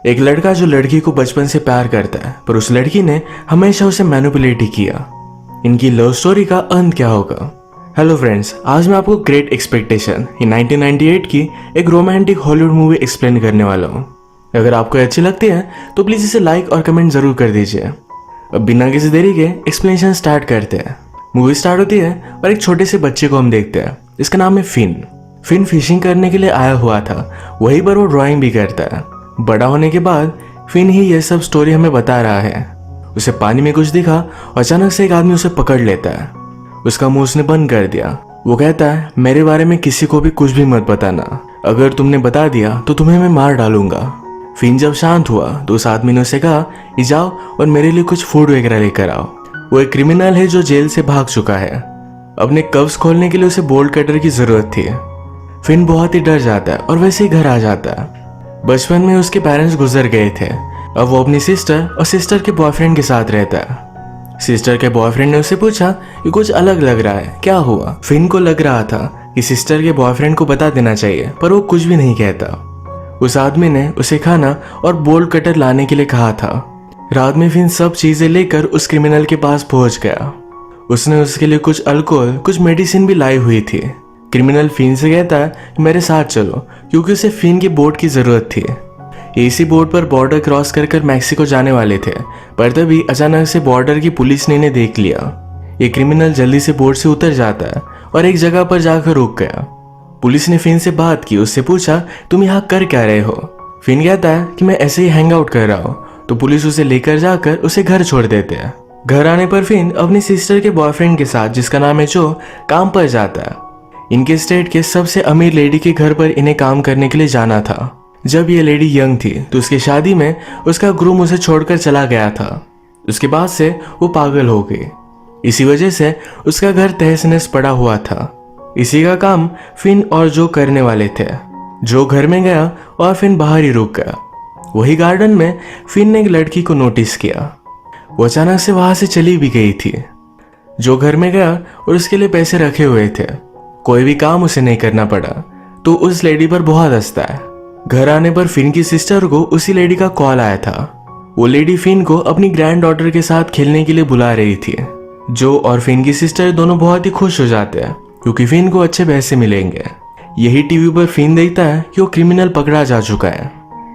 एक लड़का जो लड़की को बचपन से प्यार करता है, पर उस लड़की ने हमेशा उसे मैनिपुलेट ही किया। इनकी लव स्टोरी का अंत क्या होगा? हेलो फ्रेंड्स, आज मैं आपको ग्रेट एक्सपेक्टेशन ये 1998 की एक रोमांटिक हॉलीवुड मूवी एक्सप्लेन करने वाला हूँ। अगर आपको अच्छी लगती है तो प्लीज इसे लाइक और कमेंट जरूर कर दीजिए। अब बिना किसी देरी के एक्सप्लेनेशन स्टार्ट करते हैं। मूवी स्टार्ट होती है और एक छोटे से बच्चे को हम देखते हैं। इसका नाम है फिन। फिन फिशिंग करने के लिए आया हुआ था, वहीं पर वो ड्राइंग भी करता है। बड़ा होने के बाद फिन ही यह सब स्टोरी हमें बता रहा है। उसे पानी में कुछ दिखा और अचानक से एक आदमी उसे पकड़ लेता है। उसका मुंह उसने बंद कर दिया। वो कहता है, मेरे बारे में किसी को भी कुछ भी मत बताना, अगर तुमने बता दिया तो तुम्हें मैं मार डालूंगा। फिन जब शांत हुआ तो उस आदमी ने उसे कहा कि जाओ और मेरे लिए कुछ फूड वगैरह लेकर आओ। वो एक क्रिमिनल है जो जेल से भाग चुका है। अपने कब्ज खोलने के लिए उसे बोल्ट कटर की जरूरत थी। फिन बहुत ही डर जाता है और वैसे ही घर आ जाता है। बचपन में उसके पेरेंट्स गुजर गए थे। अब वो अपनी सिस्टर और सिस्टर के बॉयफ्रेंड के साथ रहता है। सिस्टर के बॉयफ्रेंड ने उससे पूछा कि कुछ अलग लग रहा है, क्या हुआ? फिन को लग रहा था कि सिस्टर के बॉयफ्रेंड को बता देना चाहिए, पर वो कुछ भी नहीं कहता। उस आदमी ने उसे खाना और बोल्ट कटर लाने के लिए कहा था। रात में फिन सब चीजें लेकर उस क्रिमिनल के पास पहुंच गया। उसने उसके लिए कुछ अल्कोहल, कुछ मेडिसिन भी लाई हुई थी। क्रिमिनल फिन से कहता है कि मेरे साथ चलो, क्योंकि उसे फिन की बोट की जरूरत थी। इसी बोट पर बॉर्डर क्रॉस कर मैक्सिको जाने वाले थे, पर तभी अचानक से बॉर्डर की पुलिस ने इन्हें देख लिया। ये क्रिमिनल जल्दी से बोट से उतर जाता है और एक जगह पर जाकर रुक गया। पुलिस ने फिन से बात की, उससे पूछा तुम यहाँ कर क्या रहे हो? फिन कहता है कि मैं ऐसे ही हैंग आउट कर रहा हूँ। तो पुलिस उसे लेकर जाकर उसे घर छोड़ देते हैं। घर आने पर फिन अपनी सिस्टर के बॉयफ्रेंड के साथ, जिसका नाम है जो, काम पर जाता है। इनके स्टेट के सबसे अमीर लेडी के घर पर इन्हें काम करने के लिए जाना था। जब ये लेडी यंग थी तो उसकी शादी में उसका ग्रूम उसे छोड़कर चला गया था। उसके बाद से वो पागल हो गई। इसी वजह से उसका घर तहस नहस पड़ा हुआ था। इसी का काम फिन और जो करने वाले थे। जो घर में गया और फिन बाहर ही रुक गया। वही गार्डन में फिन ने एक लड़की को नोटिस किया। वो अचानक से वहां से चली भी गई थी। जो घर में गया और उसके लिए पैसे रखे हुए थे, कोई भी काम उसे नहीं करना पड़ा, तो उस लेडी पर बहुत हंसता है। घर आने पर फिन की सिस्टर को उसी लेडी का कॉल आया था। वो लेडी फिन को अपनी ग्रैंड डॉटर के साथ खेलने के लिए बुला रही थी। जो और फिन की सिस्टर दोनों बहुत ही खुश हो जाते हैं, क्योंकि फिन को अच्छे पैसे मिलेंगे। यही टीवी पर फिन देखता है कि वो क्रिमिनल पकड़ा जा चुका है।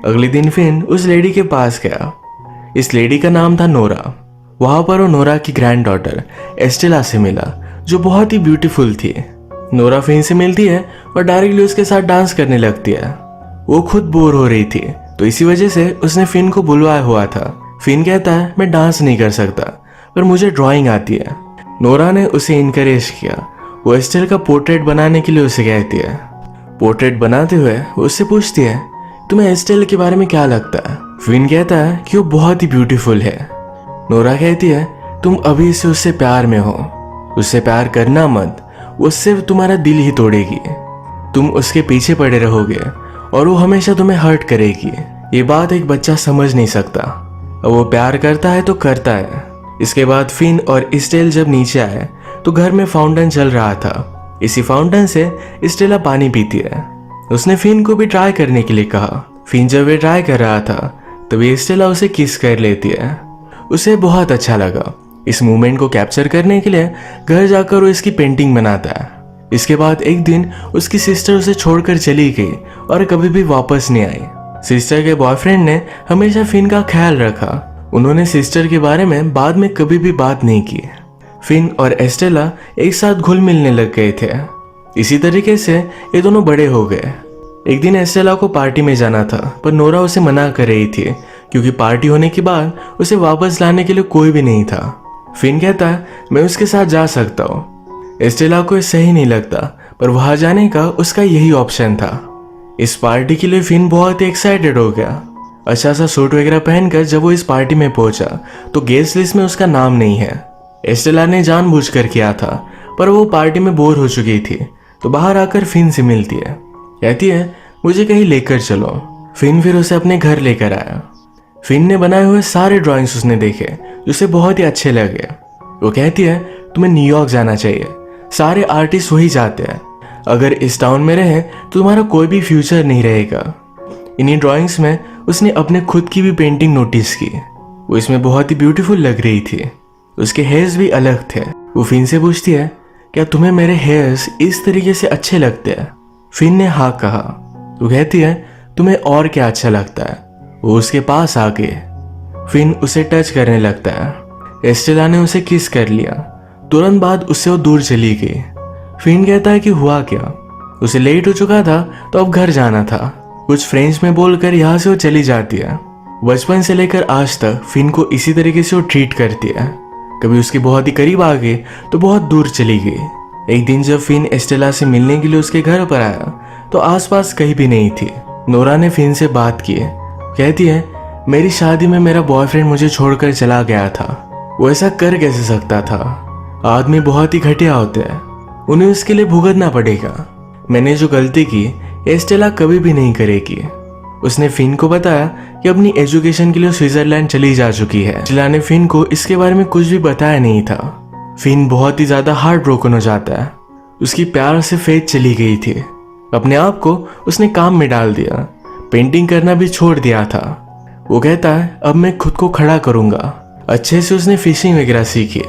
अगले दिन फिन उस लेडी के पास गया। इस लेडी का नाम था नोरा। वहां पर वो नोरा की ग्रैंड डॉटर एस्टेला से मिला, जो बहुत ही ब्यूटीफुल थी। नोरा फिन से मिलती है और डायरेक्टली उसके साथ डांस करने लगती है। वो खुद बोर हो रही थी, तो इसी वजह से उसने फिन को बुलवाया हुआ था। फिन कहता है मैं डांस नहीं कर सकता, पर मुझे ड्राइंग आती है। नोरा ने उसे इनकरेज किया। वो एस्टेल का पोर्ट्रेट बनाने के लिए उसे कहती है। पोर्ट्रेट बनाते हुए वो उससे पूछती है तुम्हें एस्टेल के बारे में क्या लगता है? फिन कहता है कि वो बहुत ही ब्यूटीफुल है। नोरा कहती है तुम अभी से उससे प्यार में हो, उससे प्यार करना मत, वो सिर्फ तुम्हारा दिल ही तोड़ेगी। तुम उसके पीछे पड़े रहोगे और वो हमेशा तुम्हें हर्ट करेगी। ये बात एक बच्चा समझ नहीं सकता। अब वो प्यार करता है तो करता है। इसके बाद फिन और स्टेल जब नीचे आए तो घर में फाउंटेन चल रहा था। इसी फाउंटेन से स्टेला पानी पीती है। उसने फिन को भी ट्राई करने के लिए कहा। फिन जब वे ट्राई कर रहा था तभी स्टेला उसे किस कर लेती है। उसे बहुत अच्छा लगा। इस मूवमेंट को कैप्चर करने के लिए घर जाकर वो इसकी पेंटिंग बनाता है। इसके बाद एक दिन उसकी सिस्टर उसे छोड़कर चली गई और कभी भी वापस नहीं आई। सिस्टर के बॉयफ्रेंड ने हमेशा फिन का ख्याल रखा। उन्होंने सिस्टर के बारे में बाद में कभी भी बात नहीं की। फिन और एस्टेला एक साथ घुल मिलने लग गए थे। इसी तरीके से ये दोनों बड़े हो गए। एक दिन एस्टेला को पार्टी में जाना था, पर नोरा उसे मना कर रही थी, क्योंकि पार्टी होने के बाद उसे वापस लाने के लिए कोई भी नहीं था। फिन कहता है मैं उसके साथ जा सकता हूँ। एस्टेला को सही नहीं लगता, पर वहां जाने का उसका यही ऑप्शन था। इस पार्टी के लिए फिन बहुत ही एक्साइटेड हो गया। अच्छा सा सूट वगैरह पहनकर जब वो इस पार्टी में पहुंचा तो गेस्ट लिस्ट में उसका नाम नहीं है। एस्टेला ने जानबूझकर किया था, पर वो पार्टी में बोर हो चुकी थी, तो बाहर आकर फिन से मिलती है। कहती है मुझे कहीं लेकर चलो। फिन फिर उसे अपने घर लेकर आया। फिन ने बनाए हुए सारे ड्राइंग्स उसने देखे, जो उसे बहुत ही अच्छे लगे। वो कहती है तुम्हें न्यूयॉर्क जाना चाहिए, सारे आर्टिस्ट वही जाते हैं। अगर इस टाउन में रहे तो तुम्हारा कोई भी फ्यूचर नहीं रहेगा। इन्हीं ड्राइंग्स में उसने अपने खुद की भी पेंटिंग नोटिस की। वो इसमें बहुत ही ब्यूटीफुल लग रही थी। उसके हेयर्स भी अलग थे। वो फिन से पूछती है, क्या तुम्हें मेरे हेयर्स इस तरीके से अच्छे लगते हैं? फिन ने हाँ कहा। वो कहती है, तुम्हें और क्या अच्छा लगता है? वो उसके पास आ गए। फिन उसे टच करने लगता है। एस्टेला ने उसे किस कर लिया। तुरंत बाद उससे वो दूर चली गई। फिन कहता है कि हुआ क्या? उसे लेट हो चुका था तो अब घर जाना था। कुछ फ्रेंच में बोलकर यहाँ से वो चली जाती है। बचपन से लेकर आज तक फिन को इसी तरीके से वो ट्रीट करती है। कभी उसके बहुत ही करीब आ गई तो बहुत दूर चली गई। एक दिन जब फिन एस्टेला से मिलने के लिए उसके घर पर आया तो आसपास कहीं भी नहीं थी। नोरा ने फिन से बात की। कहती है, मेरी शादी में मेरा बॉयफ्रेंड मुझे छोड़कर चला गया था। वो ऐसा कर कैसे सकता था? आदमी बहुत ही घटिया होते हैं, उन्हें उसके लिए भुगतना पड़ेगा। मैंने जो गलती की एस्टेला कभी भी नहीं करेगी। उसने फिन को बताया कि अपनी एजुकेशन के लिए स्विट्जरलैंड चली जा चुकी है। एस्टेला ने फिन को इसके बारे में कुछ भी बताया नहीं था। फिन बहुत ही ज्यादा हार्ट ब्रोकन हो जाता है। उसकी प्यार से फेथ चली गई थी। अपने आप को उसने काम में डाल दिया। पेंटिंग करना भी छोड़ दिया था। वो कहता है, अब मैं खुद को खड़ा करूंगा। अच्छे से उसने फिशिंग वगैरह सीखी।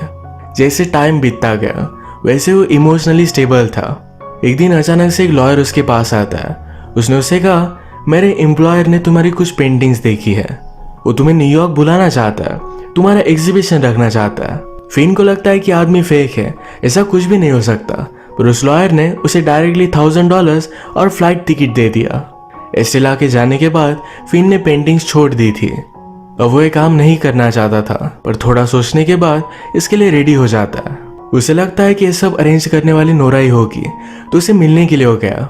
जैसे टाइम बीतता गया वैसे वो इमोशनली स्टेबल था। एक दिन अचानक से एक लॉयर उसके पास आता है। उसने उसे कहा, मेरे एम्प्लॉयर ने तुम्हारी कुछ पेंटिंग्स देखी है। वो तुम्हें न्यूयॉर्क बुलाना चाहता है, तुम्हारा एग्जीबिशन रखना चाहता है। फिन को लगता है कि आदमी फेक है, ऐसा कुछ भी नहीं हो सकता। पर उस लॉयर ने उसे डायरेक्टली $1000 और फ्लाइट टिकट दे दिया। एस्टेला के जाने के बाद फिन ने पेंटिंग्स छोड़ दी थी। अब वो ये काम नहीं करना चाहता था, पर थोड़ा सोचने के बाद इसके लिए रेडी हो जाता है। उसे लगता है कि ये सब अरेंज करने वाली नोरा ही होगी, तो उसे मिलने के लिए हो गया।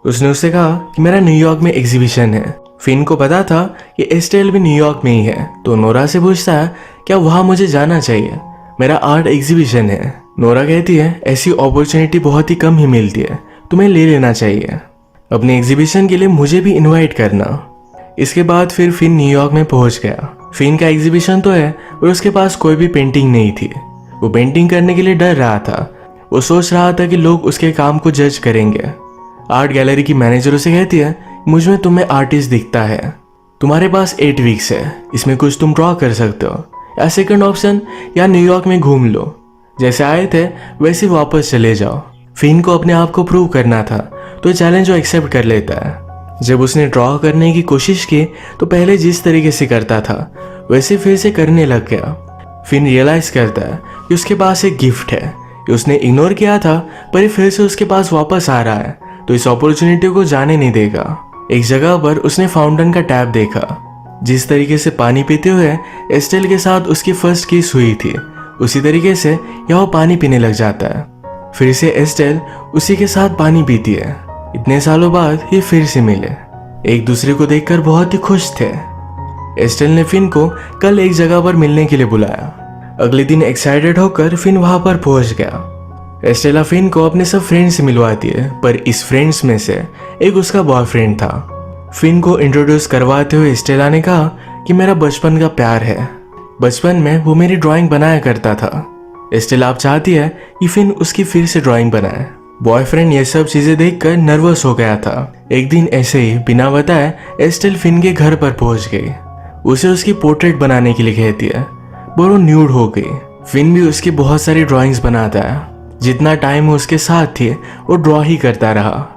उसने उससे कहा कि मेरा न्यूयॉर्क में एग्जीबिशन है। फिन को पता था कि एस्टेल भी न्यूयॉर्क में ही है, तो नोरा से पूछता है, क्या वहां मुझे जाना चाहिए? मेरा आर्ट एग्जीबिशन है। नोरा कहती है, ऐसी अपॉर्चुनिटी बहुत ही कम ही मिलती है, तुम्हें ले लेना चाहिए। अपने एग्जीबिशन के लिए मुझे भी इन्वाइट करना। इसके बाद फिर फिन न्यूयॉर्क में पहुंच गया। फिन का एग्जीबिशन तो है, पर उसके पास कोई भी पेंटिंग नहीं थी। वो पेंटिंग करने के लिए डर रहा था। वो सोच रहा था कि लोग उसके काम को जज करेंगे। आर्ट गैलरी की मैनेजर उसे कहती है, मुझ में तुम्हें आर्टिस्ट दिखता है, तुम्हारे पास 8 वीक्स है, इसमें कुछ तुम ड्रॉ कर सकते हो, या सेकंड ऑप्शन या न्यूयॉर्क में घूम लो, जैसे आए थे वैसे वापस चले जाओ। फिन को अपने आप को प्रूव करना था, तो चैलेंज वो एक्सेप्ट कर लेता है। जब उसने ड्रॉ करने की कोशिश की तो पहले जिस तरीके से करता था वैसे फिर से करने लग गया। फिन रियलाइज करता है कि उसके पास एक गिफ्ट है कि उसने इग्नोर किया था, पर ये फिर से उसके पास वापस आ रहा है, तो इस अपॉर्चुनिटी को जाने नहीं देगा। एक जगह पर उसने फाउंटेन का टैप देखा। जिस तरीके से पानी पीते हुए एस्टेल के साथ उसकी फर्स्ट किस हुई थी, उसी तरीके से यह वो पानी पीने लग जाता है। फिर से एस्टेल उसी के साथ पानी पीती है। इतने सालों बाद ये फिर से मिले। एक दूसरे को देखकर बहुत ही खुश थे। एस्टेल ने फिन को कल एक जगह पर मिलने के लिए बुलाया। अगले दिन एक्साइटेड होकर फिन वहां पर पहुंच गया। एस्टेला फिन को अपने सब फ्रेंड्स से मिलवाती है, पर इस फ्रेंड्स में से एक उसका बॉयफ्रेंड था। फिन को इंट्रोड्यूस करवाते हुए एस्टेला ने कहा कि मेरा बचपन का प्यार है, बचपन में वो मेरी ड्राइंग बनाया करता था। एस्टेला अब चाहती है कि फिन उसकी फिर से ड्राइंग बनाए। बॉयफ्रेंड ये सब चीजें देखकर नर्वस हो गया था। एक दिन ऐसे ही बिना बताए एस्टेल फिन के घर पर पहुंच गई। उसे उसकी पोर्ट्रेट बनाने के लिए कहती है, पर वो न्यूड हो गई। फिन भी उसकी बहुत सारी ड्राइंग्स बनाता है। जितना टाइम उसके साथ थी वो ड्रॉ ही करता रहा।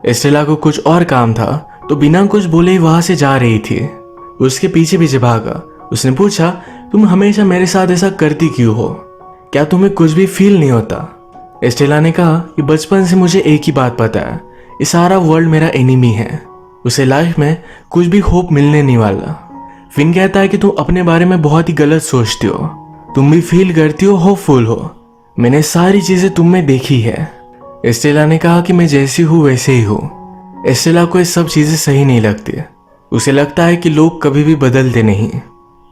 एस्टेला को कुछ और काम था, तो बिना कुछ बोले ही वहां से जा रही थी। उसके पीछे पीछे भागा। उसने पूछा, तुम हमेशा मेरे साथ ऐसा करती क्यों हो? क्या तुम्हें कुछ भी फील नहीं होता? एस्टेला ने कहा कि बचपन से मुझे एक ही बात पता है, ये सारा वर्ल्ड मेरा एनिमी है, उसे लाइफ में कुछ भी होप मिलने नहीं वाला। फिन कहता है कि तुम अपने बारे में बहुत ही गलत सोचती हो, तुम भी फील करती हो होपफुल हो, मैंने सारी चीजें तुम में देखी है। एस्टेला ने कहा कि मैं जैसी हूँ वैसे ही हूँ। एस्टेला को ये सब चीजें सही नहीं लगती। उसे लगता है कि लोग कभी भी बदलते नहीं।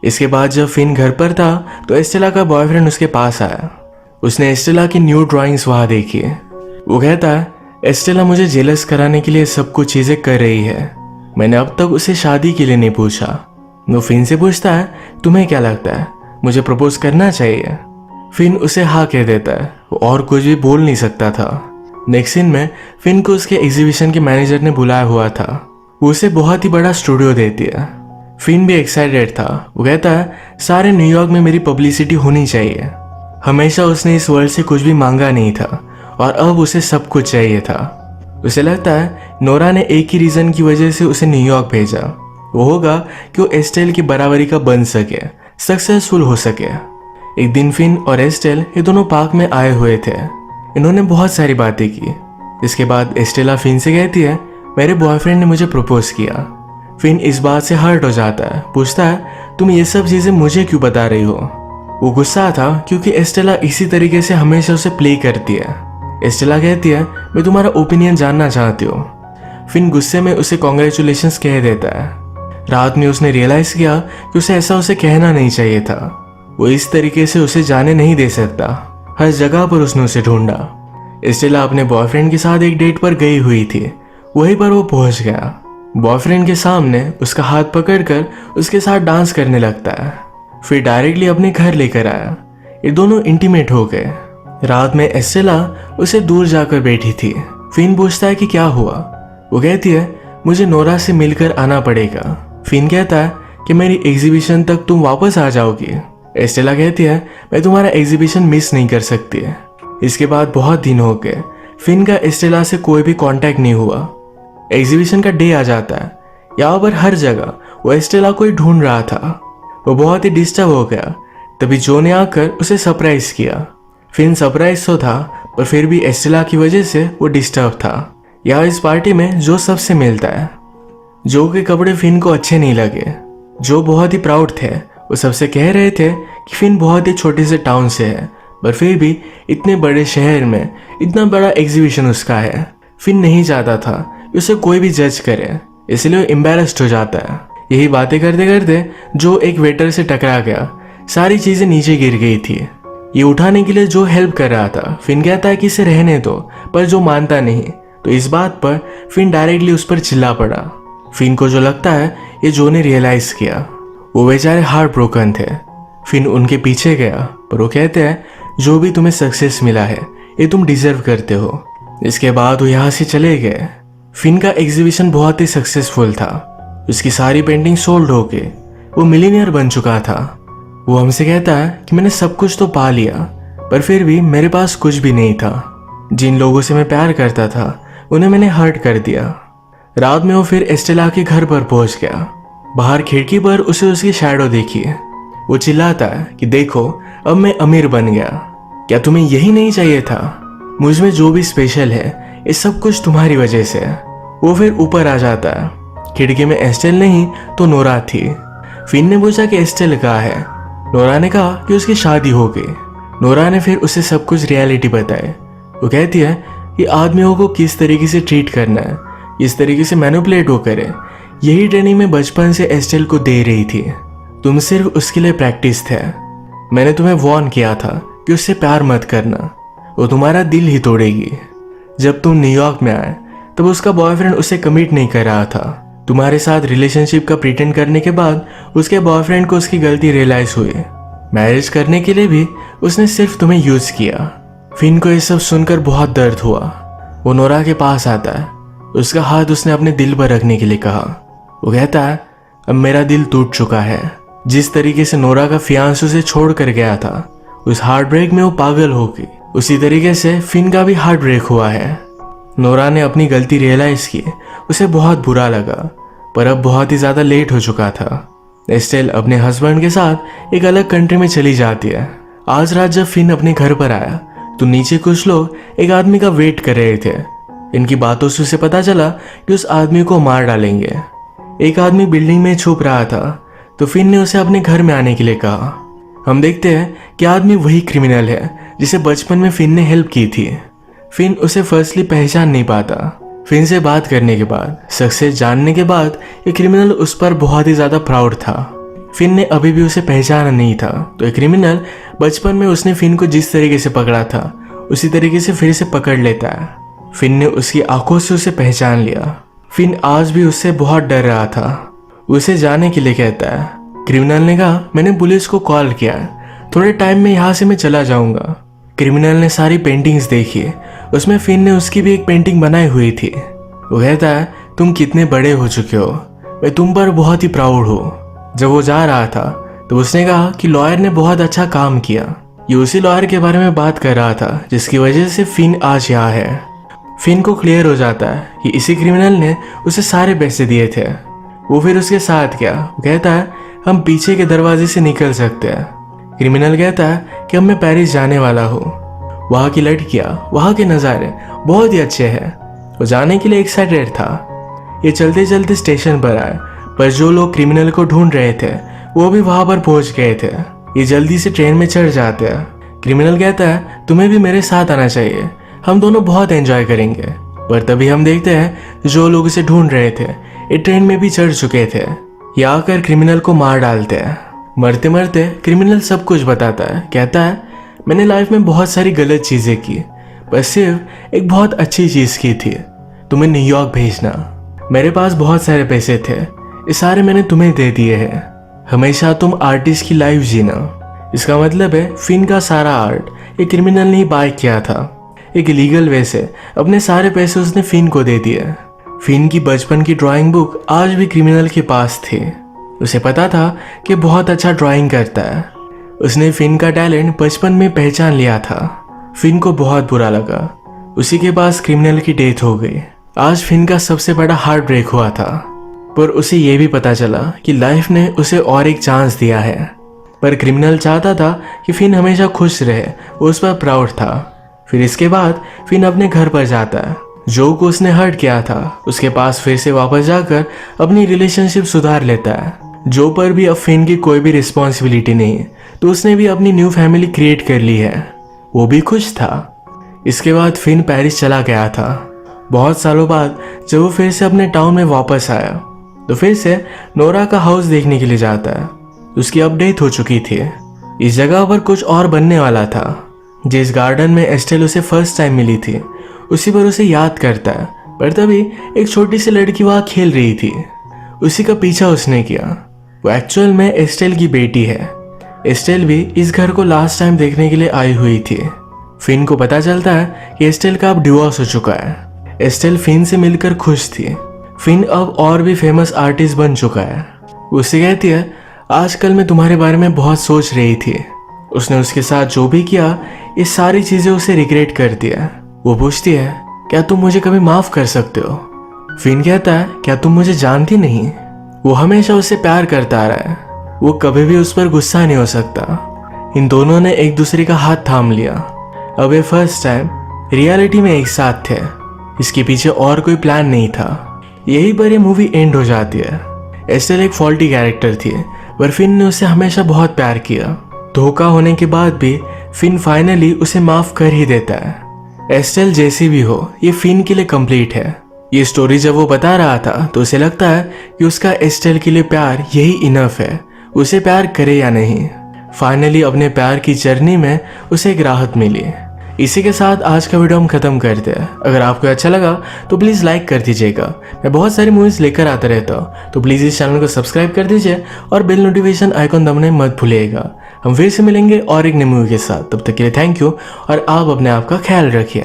इसके बाद जब फिन घर पर था तो एस्टेला का बॉयफ्रेंड उसके पास आया। उसने एस्टेला की न्यू ड्राइंग्स वहां देखी। वो कहता है, एस्टेला मुझे जेलस कराने के लिए सब कुछ चीजें कर रही है, मैंने अब तक उसे शादी के लिए नहीं पूछा। वो फिन से पूछता है, तुम्हें क्या लगता है, मुझे प्रपोज करना चाहिए? फिन उसे हाँ कह देता है। वो और कुछ भी बोल नहीं सकता था। नेक्स्ट सीन में फिन को उसके एग्जीबिशन के मैनेजर ने बुलाया हुआ था। वो उसे बहुत ही बड़ा स्टूडियो देती है। फिन भी एक्साइटेड था। वो कहता है सारे न्यूयॉर्क में मेरी पब्लिसिटी होनी चाहिए। हमेशा उसने इस वर्ल्ड से कुछ भी मांगा नहीं था और अब उसे सब कुछ चाहिए था। उसे लगता है नोरा ने एक ही रीज़न की वजह से उसे न्यूयॉर्क भेजा, वो होगा कि वो एस्टेल की बराबरी का बन सके, सक्सेसफुल हो सके। एक दिन फिन और एस्टेल ये दोनों पार्क में आए हुए थे। इन्होंने बहुत सारी बातें की। इसके बाद एस्टेला फिन से कहती है मेरे बॉयफ्रेंड ने मुझे प्रपोज किया। फिन इस बात से हर्ट हो जाता है, पूछता है तुम ये सब चीज़ें मुझे क्यों बता रही हो। वो गुस्सा था क्योंकि एस्टेला इसी तरीके से हमेशा उसे प्ले करती है। एस्टेला कहती है मैं तुम्हारा ओपिनियन जानना चाहती हूँ। फिन गुस्से में उसे कॉन्ग्रेचुलेशंस कह देता है। रात में उसने रियलाइज किया कि उसे ऐसा उसे कहना नहीं चाहिए था। वो इस तरीके से उसे जाने नहीं दे सकता। हर जगह पर उसने उसे ढूंढा। एस्टेला अपने बॉयफ्रेंड के साथ एक डेट पर गई हुई थी। वहीं पर वो पहुंच गया। बॉयफ्रेंड के सामने उसका हाथ पकड़कर उसके साथ डांस करने लगता है, फिर डायरेक्टली अपने घर लेकर आया। ये दोनों इंटीमेट हो गए। रात में एस्टेला उसे दूर जाकर बैठी थी। फिन पूछता है कि क्या हुआ। वो कहती है मुझे नोरा से मिलकर आना पड़ेगा। फिन कहता है कि मेरी एग्जीबिशन तक तुम वापस आ जाओगी। एस्टेला कहती है मैं तुम्हारा एग्जीबिशन मिस नहीं कर सकती है। इसके बाद बहुत दिन हो गए। फिन का एस्टेला से कोई भी कांटेक्ट नहीं हुआ। एग्जीबिशन का डे आ जाता है। यहाँ पर हर जगह वो एस्टेला को ही ढूंढ रहा था। वो बहुत ही डिस्टर्ब हो गया। तभी जो ने आकर उसे सरप्राइज किया। फिन सरप्राइज तो था पर फिर भी एस्टेला की वजह से वो डिस्टर्ब था। यहाँ इस पार्टी में जो सबसे मिलता है। जो के कपड़े फिन को अच्छे नहीं लगे। जो बहुत ही प्राउड थे। वो सबसे कह रहे थे कि फिन बहुत ही छोटे से टाउन से है, पर फिर भी इतने बड़े शहर में इतना बड़ा एग्जीबिशन उसका है। फिन नहीं चाहता था कि उसे कोई भी जज करे, इसलिए वो एम्बैरेस्ड हो जाता है। यही बातें करते करते जो एक वेटर से टकरा गया। सारी चीजें नीचे गिर गई थी। ये उठाने के लिए जो हेल्प कर रहा था। फिन कहता है कि इसे रहने दो, पर जो मानता नहीं। तो इस बात पर फिन डायरेक्टली उस पर चिल्ला पड़ा। फिन को जो लगता है ये जो ने रियलाइज किया। वो बेचारे हार्ट ब्रोकन थे। फिन उनके पीछे गया, पर वो कहते हैं जो भी तुम्हें सक्सेस मिला है ये तुम डिजर्व करते हो। इसके बाद वो यहाँ से चले गए। फिन का एग्जीबिशन बहुत ही सक्सेसफुल था। उसकी सारी पेंटिंग सोल्ड होके वो मिलीनियर बन चुका था। वो हमसे कहता है कि मैंने सब कुछ तो पा लिया, पर फिर भी मेरे पास कुछ भी नहीं था। जिन लोगों से मैं प्यार करता था उन्हें मैंने हर्ट कर दिया। रात में वो फिर एस्टेला के घर पर पहुंच गया। बाहर खिड़की पर उसे उसकी शैडो देखी। वो चिल्लाता है कि देखो अब मैं अमीर बन गया। क्या तुम्हें यही नहीं चाहिए था? मुझ में जो भी स्पेशल है ये सब कुछ तुम्हारी वजह से है। वो फिर ऊपर आ जाता है। खिड़की में एस्टेल नहीं तो नोरा थी। फिन ने पूछा कि एस्टेल कहाँ है। नोरा ने कहा कि उसकी शादी हो गई। नोरा ने फिर उसे सब कुछ रियलिटी बताई। वो कहती है कि आदमियों को किस तरीके से ट्रीट करना है, किस तरीके से मैनिपुलेट वो करे, यही ट्रेनिंग मैं बचपन से एस्टेल को दे रही थी। तुम सिर्फ उसके लिए प्रैक्टिस थे। मैंने तुम्हें वार्न किया था कि उससे प्यार मत करना, वो तुम्हारा दिल ही तोड़ेगी। जब तुम न्यूयॉर्क में आए तब उसका बॉयफ्रेंड उसे कमिट नहीं कर रहा था। तुम्हारे साथ रिलेशनशिप का प्रिटेंड करने के बाद उसके बॉयफ्रेंड को उसकी गलती रियलाइज हुई। मैरिज करने के लिए भी उसने सिर्फ तुम्हें यूज किया। फिन को ये सब सुनकर बहुत दर्द हुआ। वो नोरा के पास आता है। उसका हाथ उसने अपने दिल पर रखने के लिए कहा। वो कहता है अब मेरा दिल टूट चुका है। जिस तरीके से नोरा का फियांसे उसे छोड़ कर गया था, उस हार्ट ब्रेक में वो पागल हो गई। उसी तरीके से फिन का भी हार्ट ब्रेक हुआ है। नोरा ने अपनी गलती रियलाइज की। उसे बहुत बुरा लगा, पर अब बहुत ही ज्यादा लेट हो चुका था। एस्टेल अपने हस्बैंड के साथ एक अलग कंट्री में चली जाती है। आज रात जब फिन अपने घर पर आया तो नीचे कुछ लोग एक आदमी का वेट कर रहे थे। इनकी बातों से उसे पता चला कि उस आदमी को मार डालेंगे। एक आदमी बिल्डिंग में छुप रहा था, तो फिन ने उसे अपने घर में आने के लिए कहा। हम देखते हैं कि आदमी वही क्रिमिनल है जिसे बचपन में फिन ने हेल्प की थी। फिन उसे फर्स्टली पहचान नहीं पाता। फिन से बात करने के बाद, सक्सेस जानने के बाद, ये क्रिमिनल उस पर बहुत ही ज्यादा प्राउड था। फिन ने अभी भी उसे पहचाना नहीं था, तो ये क्रिमिनल बचपन में उसने फिन को जिस तरीके से पकड़ा था उसी तरीके से फिर से पकड़ लेता है। फिन ने उसकी आंखों से उसे पहचान लिया। फिन आज भी उससे बहुत डर रहा था। उसे जाने के लिए कहता है। क्रिमिनल ने कहा मैंने पुलिस को कॉल किया, थोड़े टाइम में यहाँ से मैं चला जाऊंगा। क्रिमिनल ने सारी पेंटिंग्स देखी। उसमें फिन ने उसकी भी एक पेंटिंग बनाई हुई थी। वो कहता है तुम कितने बड़े हो चुके हो, मैं तुम पर बहुत ही प्राउड हूँ। जब वो जा रहा था तो उसने कहा कि लॉयर ने बहुत अच्छा काम किया। ये उसी लॉयर के बारे में बात कर रहा था जिसकी वजह से फिन आज यहाँ है। फिन को क्लियर हो जाता है कि इसी क्रिमिनल ने उसे सारे पैसे दिए थे। वो फिर उसके साथ गया। वो कहता है हम पीछे के दरवाजे से निकल सकते हैं। क्रिमिनल कहता है कि अब मैं पेरिस जाने वाला हूँ। वहाँ की लड़कियाँ, वहाँ के नज़ारे बहुत ही अच्छे हैं। वो जाने के लिए एक्साइटेड था। ये चलते चलते स्टेशन पर आए, पर जो लोग क्रिमिनल को ढूंढ रहे थे वो भी वहाँ पर पहुँच गए थे। ये जल्दी से ट्रेन में चढ़ जाते हैं। क्रिमिनल कहता है तुम्हें भी मेरे साथ आना चाहिए, हम दोनों बहुत एंजॉय करेंगे। पर तभी हम देखते हैं जो लोग इसे ढूंढ रहे थे ये ट्रेन में भी चढ़ चुके थे। ये आकर क्रिमिनल को मार डालते हैं। मरते मरते क्रिमिनल सब कुछ बताता है। कहता है मैंने लाइफ में बहुत सारी गलत चीज़ें की, पर सिर्फ एक बहुत अच्छी चीज़ की थी, तुम्हें न्यूयॉर्क भेजना। मेरे पास बहुत सारे पैसे थे, ये सारे मैंने तुम्हें दे दिए हैं। हमेशा तुम आर्टिस्ट की लाइफ जीना। इसका मतलब है फिन का सारा आर्ट एक क्रिमिनल ने ही बाय किया था। एक इलीगल वे से अपने सारे पैसे उसने फिन को दे दिए। फिन की बचपन की ड्राइंग बुक आज भी क्रिमिनल के पास थी। उसे पता था कि बहुत अच्छा ड्राइंग करता है। उसने फिन का टैलेंट बचपन में पहचान लिया था। फिन को बहुत बुरा लगा। उसी के पास क्रिमिनल की डेथ हो गई। आज फिन का सबसे बड़ा हार्ट ब्रेक हुआ था, पर उसे ये भी पता चला कि लाइफ ने उसे और एक चांस दिया है। पर क्रिमिनल चाहता था कि फिन हमेशा खुश रहे, वो उस पर प्राउड था। फिर इसके बाद फिन अपने घर पर जाता है। जो को उसने हर्ट किया था उसके पास फिर से वापस जाकर अपनी रिलेशनशिप सुधार लेता है। जो पर भी अब फिन की कोई भी रिस्पॉन्सिबिलिटी नहीं, तो उसने भी अपनी न्यू फैमिली क्रिएट कर ली है। वो भी खुश था। इसके बाद फिन पेरिस चला गया था। बहुत सालों बाद जब वो फिर से अपने टाउन में वापस आया तो फिर से नोरा का हाउस देखने के लिए जाता है। उसकी अपडेट हो चुकी थी। इस जगह पर कुछ और बनने वाला था। जिस गार्डन में एस्टेल उसे फर्स्ट टाइम मिली थी उसी पर उसे याद करता है। पर तभी एक छोटी सी लड़की वहाँ खेल रही थी। उसी का पीछा उसने किया। वो एक्चुअल में एस्टेल की बेटी है। एस्टेल भी इस घर को लास्ट टाइम देखने के लिए आई हुई थी। फिन को पता चलता है कि एस्टेल का अब डिवोर्स हो चुका है। एस्टेल फिन से मिलकर खुश थी। फिन अब और भी फेमस आर्टिस्ट बन चुका है। उससे कहती है आजकल मैं तुम्हारे बारे में बहुत सोच रही थी। उसने उसके साथ जो भी किया ये सारी चीजें उसे रिग्रेट कर दिया। वो पूछती है क्या तुम मुझे कभी माफ कर सकते हो। फिन कहता है क्या तुम मुझे जानती नहीं। वो हमेशा उससे प्यार करता आ रहा है। वो कभी भी उस पर गुस्सा नहीं हो सकता। इन दोनों ने एक दूसरे का हाथ थाम लिया। अब ये फर्स्ट टाइम रियलिटी में एक साथ थे। इसके पीछे और कोई प्लान नहीं था। यही पर ये मूवी एंड हो जाती है। एस्टेल एक फॉल्टी कैरेक्टर थी, पर फिन ने उसे हमेशा बहुत प्यार किया। धोखा होने के बाद भी फिन फाइनली उसे माफ कर ही देता है। एस्टेल जैसी भी हो ये फिन के लिए कंप्लीट है। ये स्टोरी जब वो बता रहा था तो उसे लगता है कि उसका एस्टेल के लिए प्यार यही इनफ है, उसे प्यार करे या नहीं। फाइनली अपने प्यार की जर्नी में उसे एक राहत मिली। इसी के साथ आज का वीडियो हम खत्म करते हैं। अगर आपको अच्छा लगा तो प्लीज़ लाइक कर दीजिएगा। मैं बहुत सारी मूवीज़ लेकर आता रहता हूँ, तो प्लीज़ इस चैनल को सब्सक्राइब कर दीजिए और बेल नोटिफिकेशन आइकॉन दबाना मत भूलिएगा। हम फिर से मिलेंगे और एक नई मूवी के साथ। तब तक के लिए थैंक यू और आप अपने आप का ख्याल रखिए।